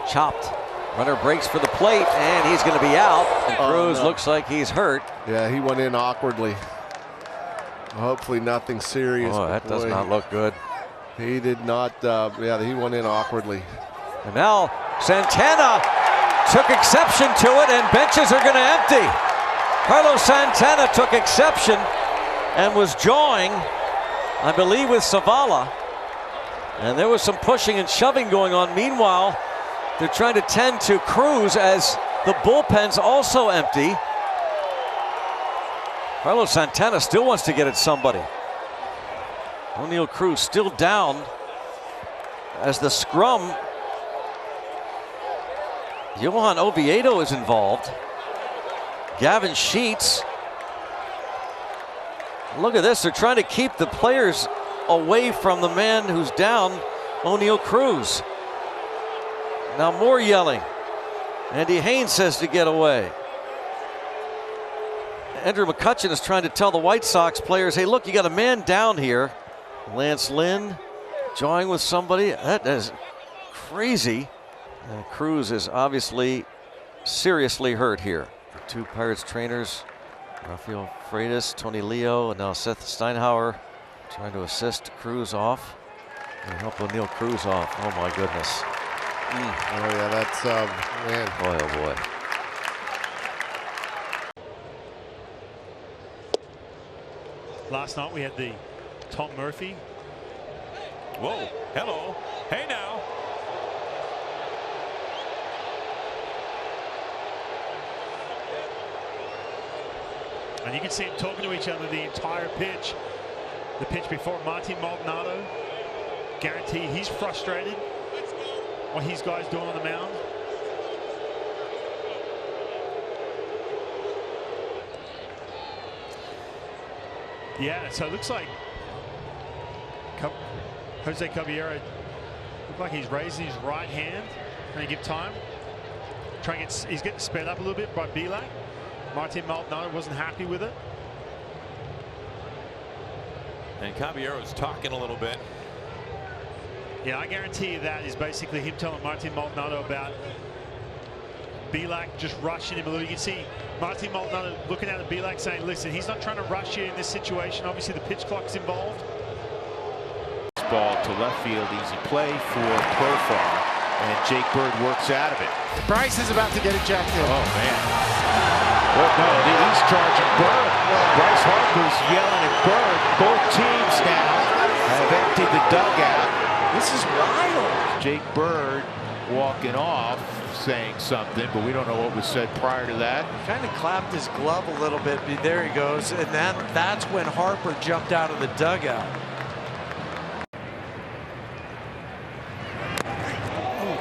chopped. Runner breaks for the plate, and he's going to be out. And Cruz looks like he's hurt. Yeah, he went in awkwardly. Hopefully nothing serious. Oh, that does not look good. He did not, yeah, he went in awkwardly. And now Santana took exception to it, and benches are going to empty. Carlos Santana took exception and was jawing, I believe, with Zavala. And there was some pushing and shoving going on. Meanwhile, they're trying to tend to Cruz as the bullpen's also empty. Carlos Santana still wants to get at somebody. O'Neill Cruz still down as the scrum. Johan Oviedo is involved. Gavin Sheets. Look at this, they're trying to keep the players away from the man who's down, O'Neill Cruz. Now more yelling. Andy Haynes says to get away. Andrew McCutchen is trying to tell the White Sox players, hey, look, you got a man down here. Lance Lynn jawing with somebody. That is crazy. And Cruz is obviously seriously hurt here. The two Pirates trainers, Rafael Freitas, Tony Leo, and now Seth Steinhauer trying to assist Cruz off and help O'Neill Cruz off. Oh my goodness. Oh yeah, that's man. Boy, oh boy. Last night we had the Tom Murphy. Whoa, hello, hey now. And you can see them talking to each other the entire pitch. The pitch before, Martin Maldonado. Guarantee he's frustrated what his guys doing on the mound. Yeah, so it looks like Jose Caballero looks like he's raising his right hand. Can he give time? He's getting sped up a little bit by Bielak. Martin Maldonado wasn't happy with it. And Caballero's talking a little bit. Yeah, I guarantee you that is basically him telling Martin Maldonado about Bielak just rushing him a little. You can see Martin Maldonado looking at Bielak saying, listen, he's not trying to rush you in this situation. Obviously, the pitch clock's involved. Ball to left field, easy play for Profar, and Jake Bird works out of it. Bryce is about to get ejected. Oh man! Well, no, he's charging Bird. Bryce Harper's yelling at Bird. Both teams now have emptied the dugout. This is wild. Jake Bird walking off, saying something, but we don't know what was said prior to that. Kind of clapped his glove a little bit. There he goes, and that's when Harper jumped out of the dugout.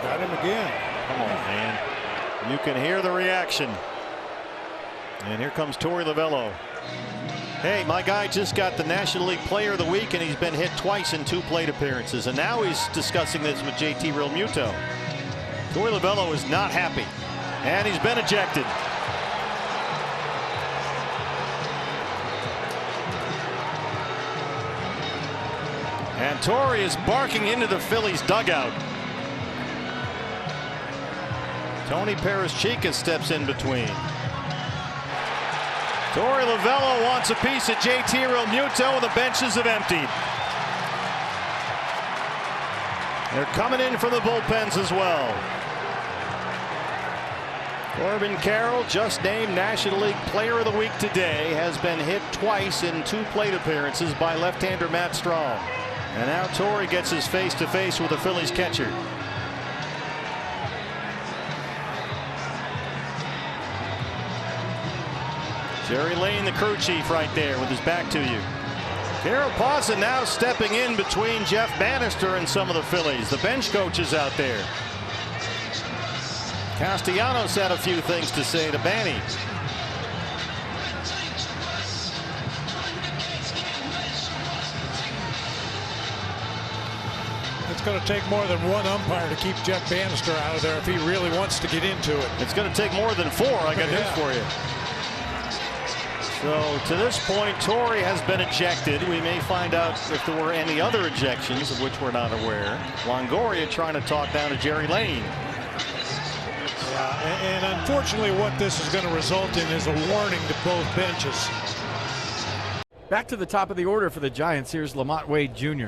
Got him again. Come on, man. You can hear the reaction. And here comes Torey Lovullo. Hey, my guy just got the National League Player of the Week, and he's been hit twice in 2 plate appearances. And now he's discussing this with JT Realmuto. Torey Lovullo is not happy, and he's been ejected. And Torey is barking into the Phillies dugout. Tony Perez-Chica steps in between. Torey Lovullo wants a piece of JT Realmuto, and the benches have emptied. They're coming in from the bullpens as well. Corbin Carroll, just named National League Player of the Week today, has been hit twice in 2 plate appearances by left-hander Matt Strong. And now Torey gets his face-to-face with the Phillies catcher. Jerry Lane, the crew chief, right there with his back to you. Carol Pawson now stepping in between Jeff Bannister and some of the Phillies. The bench coaches out there. Castellanos had a few things to say to Banny. It's going to take more than one umpire to keep Jeff Bannister out of there if he really wants to get into it. It's going to take more than 4. I got news for you. So to this point, Torey has been ejected. We may find out if there were any other ejections of which we're not aware. Longoria trying to talk down to Jerry Lane. Yeah, and unfortunately what this is going to result in is a warning to both benches. Back to the top of the order for the Giants. Here's Lamont Wade Jr.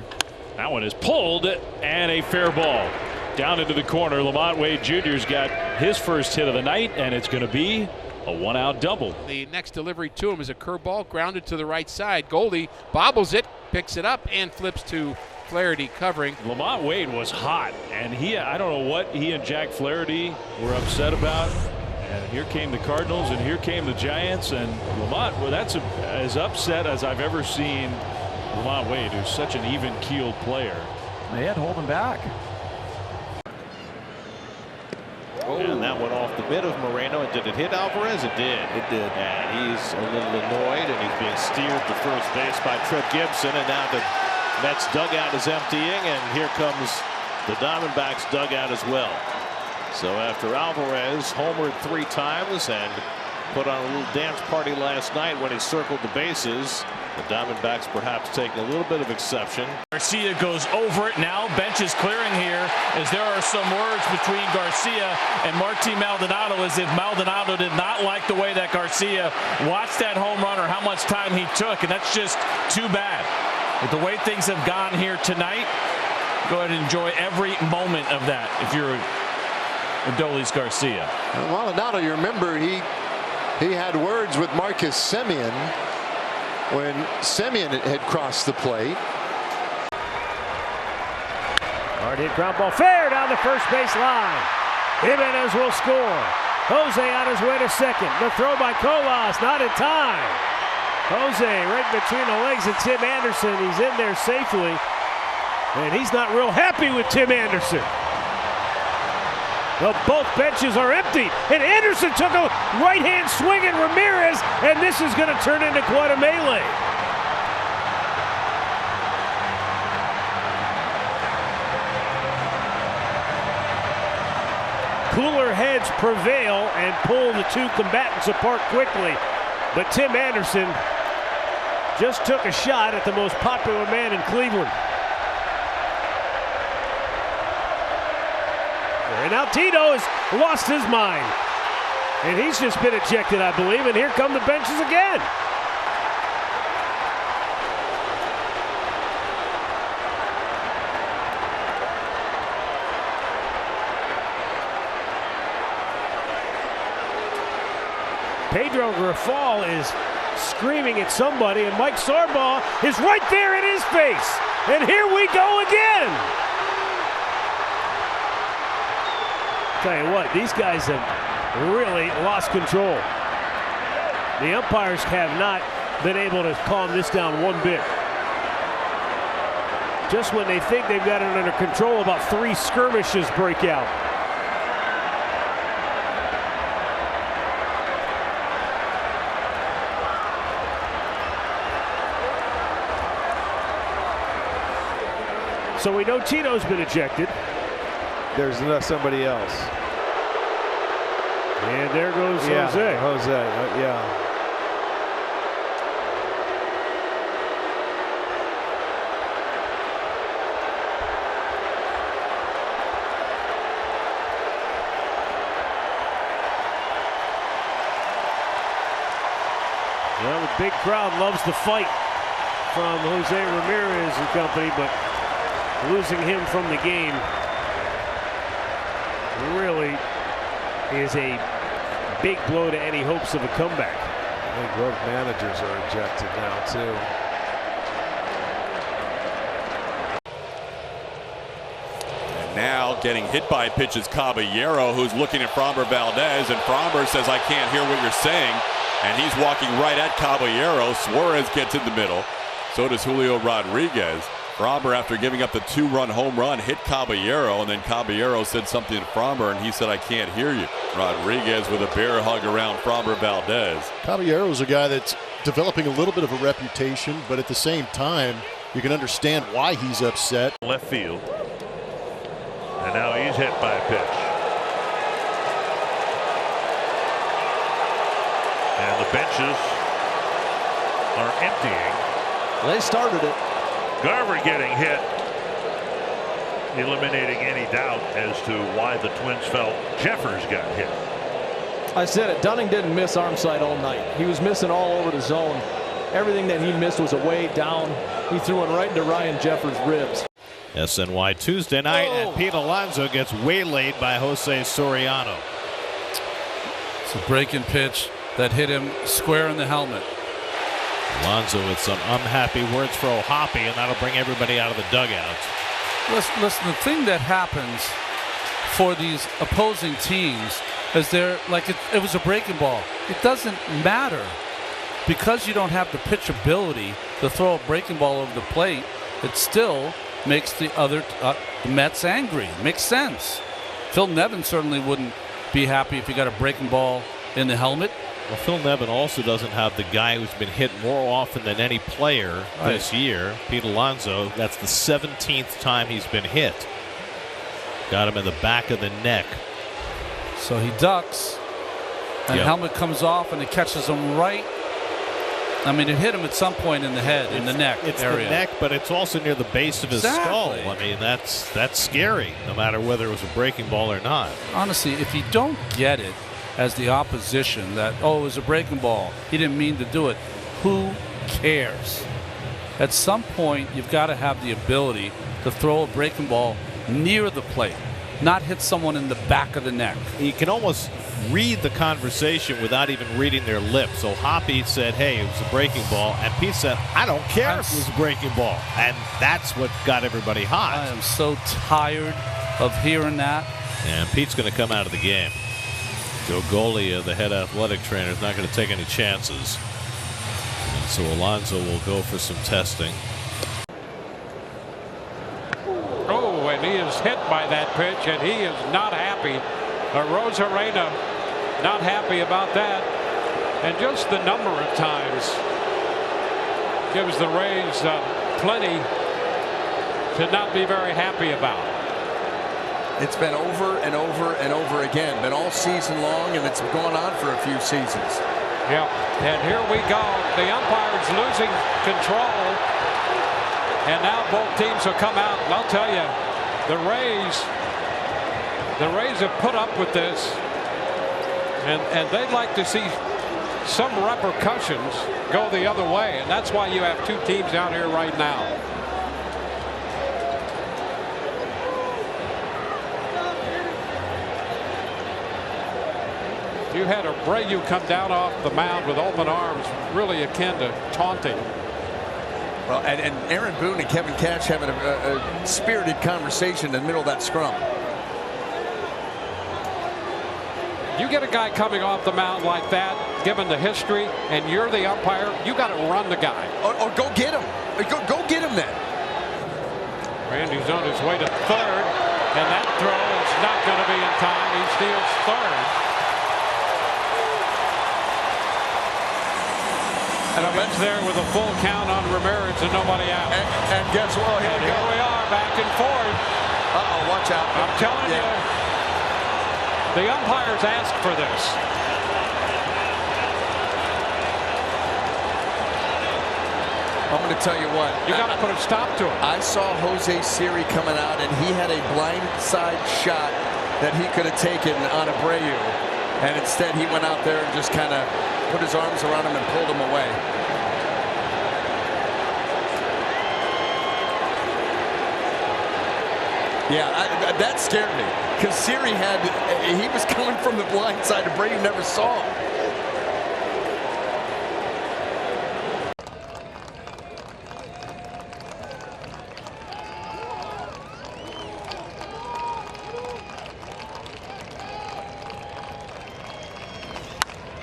That one is pulled and a fair ball. Down into the corner. Lamont Wade Jr.'s got his first hit of the night, and it's going to be a one-out double. The next delivery to him is a curveball grounded to the right side. Goldie bobbles it, picks it up, and flips to Flaherty covering. Lamont Wade was hot, and I don't know what he and Jack Flaherty were upset about. And here came the Cardinals, and here came the Giants, and Lamont, well, that's as upset as I've ever seen Lamont Wade, who's such an even-keeled player. They had to hold him back. Oh. And that went off the mid of Moreno. And did it hit Alvarez? It did. It did. And he's a little annoyed, and he's being steered to first base by Trip Gibson. And now the Mets dugout is emptying, and here comes the Diamondbacks dugout as well. So after Alvarez homered 3 times and put on a little dance party last night when he circled the bases, the Diamondbacks perhaps taking a little bit of exception. Garcia goes over it now. Benches clearing here as there are some words between Garcia and Martín Maldonado, as if Maldonado did not like the way that Garcia watched that home run or how much time he took, and that's just too bad. With the way things have gone here tonight, go ahead and enjoy every moment of that if you're Adolis Garcia. Maldonado, you remember he had words with Marcus Semien when Semien had crossed the plate. Hard hit ground ball fair down the first base line. Jimenez will score. Jose on his way to second. The throw by Colas, not in time. Jose right between the legs of Tim Anderson. He's in there safely, and he's not real happy with Tim Anderson. Well, both benches are empty, and Anderson took a right-hand swing at Ramirez, and this is going to turn into quite a melee. Cooler heads prevail and pull the 2 combatants apart quickly, but Tim Anderson just took a shot at the most popular man in Cleveland. And now Tito has lost his mind. And he's just been ejected, I believe. And here come the benches again. Pedro Grifol is screaming at somebody, and Mike Sarbaugh is right there in his face. And here we go again. Tell you what, these guys have really lost control. The umpires have not been able to calm this down one bit. Just when they think they've got it under control, about 3 skirmishes break out. So we know Tito's been ejected. There's somebody else. And there goes Jose. Yeah. Well, the big crowd loves the fight from Jose Ramirez and company, but losing him from the game really is a big blow to any hopes of a comeback. I think both managers are ejected now, too. And now getting hit by pitches Caballero, who's looking at Framber Valdez, and Framber says, "I can't hear what you're saying." And he's walking right at Caballero. Suarez gets in the middle. So does Julio Rodriguez. Framber, after giving up the 2-run home run, hit Caballero, and then Caballero said something to Framber, and he said, "I can't hear you." Rodriguez with a bear hug around Framber Valdez. Caballero's a guy that's developing a little bit of a reputation, but at the same time, you can understand why he's upset. Left field. And now he's hit by a pitch. And the benches are emptying. They started it. Garver getting hit. eliminating any doubt as to why the Twins felt Jeffers got hit. I said it. Dunning didn't miss arm side all night. He was missing all over the zone. Everything that he missed was away, down. He threw it right into Ryan Jeffers' ribs. SNY Tuesday night, and Pete Alonzo gets waylaid by Jose Soriano. It's a breaking pitch that hit him square in the helmet. Alonzo with some unhappy words for O'Hoppe, and that'll bring everybody out of the dugout. Listen, the thing that happens for these opposing teams is they're like it was a breaking ball. It doesn't matter because you don't have the pitch ability to throw a breaking ball over the plate. It still makes the other the Mets angry. Makes sense. Phil Nevin certainly wouldn't be happy if he got a breaking ball in the helmet. Well, Phil Nevin also doesn't have the guy who's been hit more often than any player this year, Pete Alonso. That's the 17th time he's been hit. Got him in the back of the neck. So he ducks, and the helmet comes off, and it catches him right. I mean, it hit him at some point in the head, in the neck area. It's the neck, but it's also near the base of his skull. I mean, that's scary, no matter whether it was a breaking ball or not. Honestly, if you don't get it as the opposition that, oh, it was a breaking ball, he didn't mean to do it, who cares? At some point, you've got to have the ability to throw a breaking ball near the plate, not hit someone in the back of the neck. You can almost read the conversation without even reading their lips. So Hoppe said, hey, it was a breaking ball, and Pete said, I don't care if it was a breaking ball. And that's what got everybody hot. I am so tired of hearing that. And Pete's going to come out of the game. Joe Golia, the head athletic trainer, is not going to take any chances. And so Alonzo will go for some testing. Oh, and he is hit by that pitch, and he is not happy. Rosarena not happy about that. And just the number of times gives the Rays plenty to not be very happy about. It's been over and over and over again. Been all season long, and it's gone on for a few seasons. Yeah, and here we go. The umpire's losing control. And now both teams will come out. And I'll tell you, the Rays have put up with this, and they'd like to see some repercussions go the other way, and that's why you have two teams out here right now. You had Abreu come down off the mound with open arms, really akin to taunting. Well, and Aaron Boone and Kevin Cash having a spirited conversation in the middle of that scrum. You get a guy coming off the mound like that, given the history, and you're the umpire, you got to run the guy. Or go get him. Go get him then. Randy's on his way to third, and that throw is not going to be in time. He steals third. And Bench there with a full count on Ramirez and nobody out. And guess what? Here we are, back and forth. Uh-oh, watch out. I'm telling you, the umpires asked for this. I'm going to tell you what. You got to put a stop to it. I saw Jose Siri coming out, and he had a blindside shot that he could have taken on Abreu. And instead, he went out there and just kind of put his arms around him and pulled him away. Yeah, that scared me because Siri he was coming from the blind side. Abreu never saw him.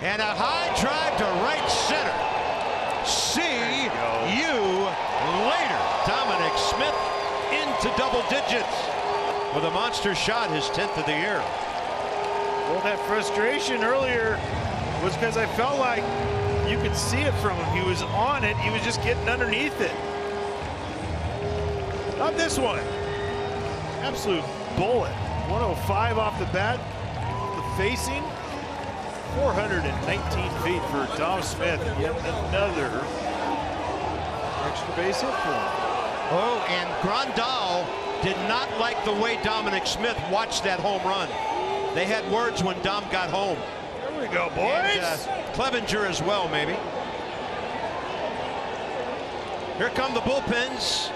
And a high drive to right center. See you later. Dominic Smith into double digits with a monster shot, his 10th of the year. Well, that frustration earlier was because I felt like you could see it from him. He was on it. He was just getting underneath it. Not this one. Absolute bullet. 105 off the bat. The facing. 419 feet for Dom Smith. Yet another extra base hit for him. Oh, and Grandal did not like the way Dominic Smith watched that home run. They had words when Dom got home. There we go, boys. And, Clevenger as well, maybe. Here come the bullpens.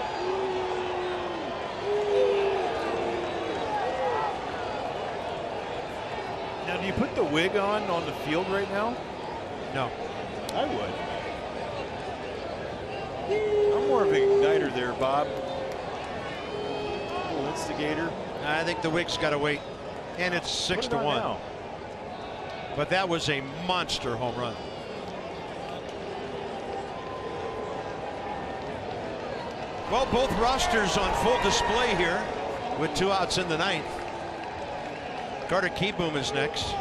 Now, do you put the wig on the field right now? No. I would. I'm more of an igniter there, Bob. A little instigator. I think the wig's got to wait. And it's 6-1. Now. But that was a monster home run. Well, both rosters on full display here with 2 outs in the 9th. Carter Kieboom is next.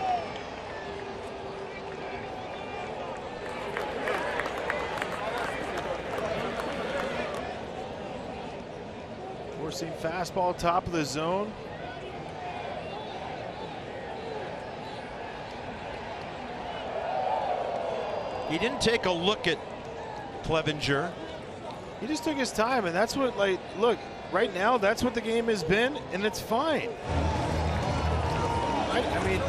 We're seeing fastball top of the zone. He didn't take a look at Clevenger. He just took his time, and that's what, like, look, right now, that's what the game has been, and it's fine. I mean,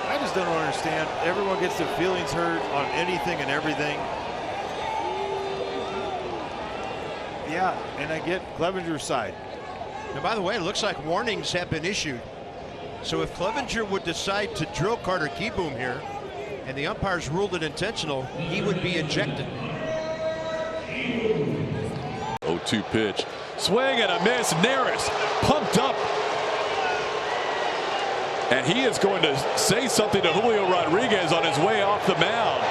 I just don't understand. Everyone gets their feelings hurt on anything and everything. Yeah, and I get Clevenger's side. And by the way, it looks like warnings have been issued. So if Clevenger would decide to drill Carter Kieboom here, and the umpires ruled it intentional, he would be ejected. 0-2 pitch. Swing and a miss. Neris pumped up. And he is going to say something to Julio Rodriguez on his way off the mound.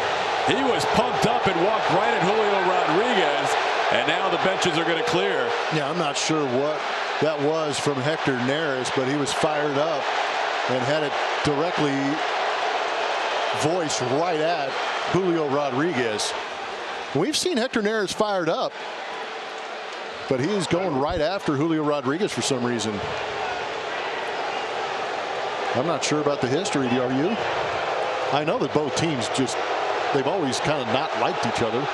He was pumped up and walked right at Julio Rodriguez. And now the benches are going to clear. Yeah, I'm not sure what that was from Hector Neris, but he was fired up and had it directly voiced right at Julio Rodriguez. We've seen Hector Neris fired up, but he is going right after Julio Rodriguez for some reason. I'm not sure about the history, are you? I know that both teams they've always kind of not liked each other.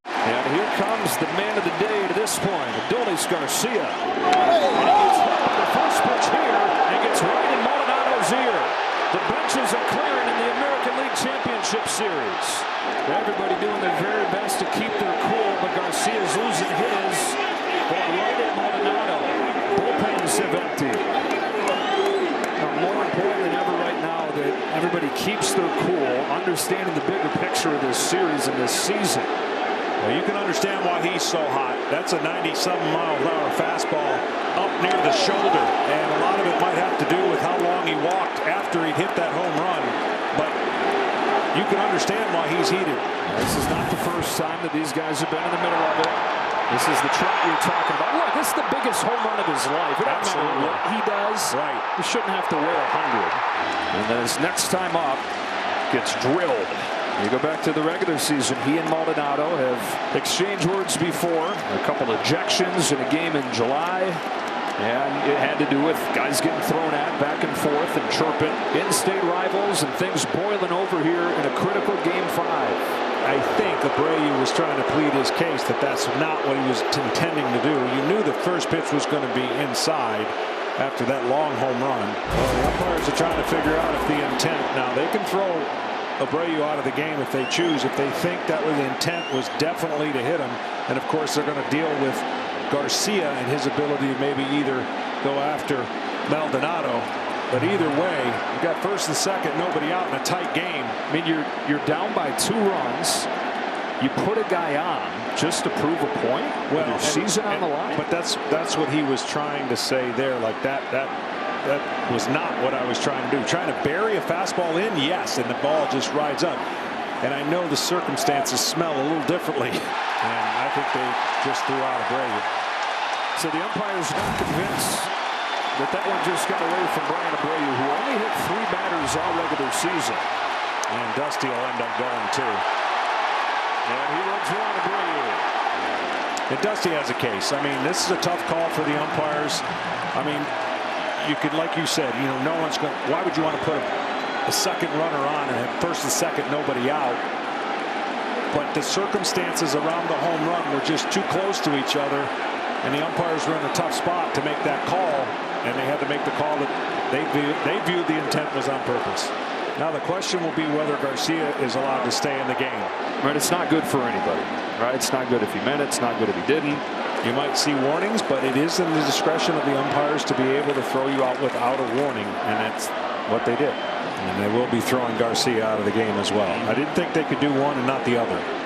And here comes the man of the day to this point, Adolis Garcia. And he gets hit on the first pitch here and gets right in Maldonado's ear. The benches are clearing in the American League Championship Series. Everybody doing their very best to keep their cool, but Garcia's losing his. Going right at Maldonado. Bullpens have emptied. Now, more important than ever right now that everybody keeps their cool, understanding the bigger picture of this series and this season. Well, you can understand why he's so hot. That's a 97-mile-an-hour fastball up near the shoulder, and a lot of it might have to do with how long he walked after he hit that home run. But you can understand why he's heated. This is not the first time that these guys have been in the middle of it. This is the trap you're talking about. Look, this is the biggest home run of his life. It doesn't matter what he does. Right. He shouldn't have to weigh 100. And then his next time up gets drilled. You go back to the regular season, he and Maldonado have exchanged words before. A couple ejections in a game in July. And it had to do with guys getting thrown at back and forth and chirping. In-state rivals and things boiling over here in a critical Game 5. I think Abreu was trying to plead his case that that's not what he was intending to do. You knew the first pitch was going to be inside after that long home run. Well, the umpires are trying to figure out if the intent. Now, they can throw Abreu out of the game if they choose, if they think that the intent was definitely to hit him. And of course they're going to deal with Garcia and his ability to maybe either go after Maldonado. But either way, you got first and second, nobody out in a tight game. I mean, you're down by 2 runs. You put a guy on just to prove a point. Well, your season on the line. But that's what he was trying to say there. Like that was not what I was trying to do. Trying to bury a fastball in, yes, and the ball just rides up. And I know the circumstances smell a little differently. And I think they just threw out Abreu. So the umpires are convinced that one just got away from Brian Abreu, who only hit 3 batters all regular season. And Dusty will end up going too. And he runs around Abreu. And Dusty has a case. I mean, this is a tough call for the umpires. I mean, you could, like you said, you know, no one's going. Why would you want to put a second runner on and at first and second nobody out? but the circumstances around the home run were just too close to each other, and the umpires were in a tough spot to make that call, and they had to make the call that they viewed the intent was on purpose. Now the question will be whether Garcia is allowed to stay in the game. Right, it's not good for anybody. Right, it's not good if he meant it. It's not good if he didn't. You might see warnings, but it is in the discretion of the umpires to be able to throw you out without a warning, and that's what they did. And they will be throwing Garcia out of the game as well. I didn't think they could do one and not the other.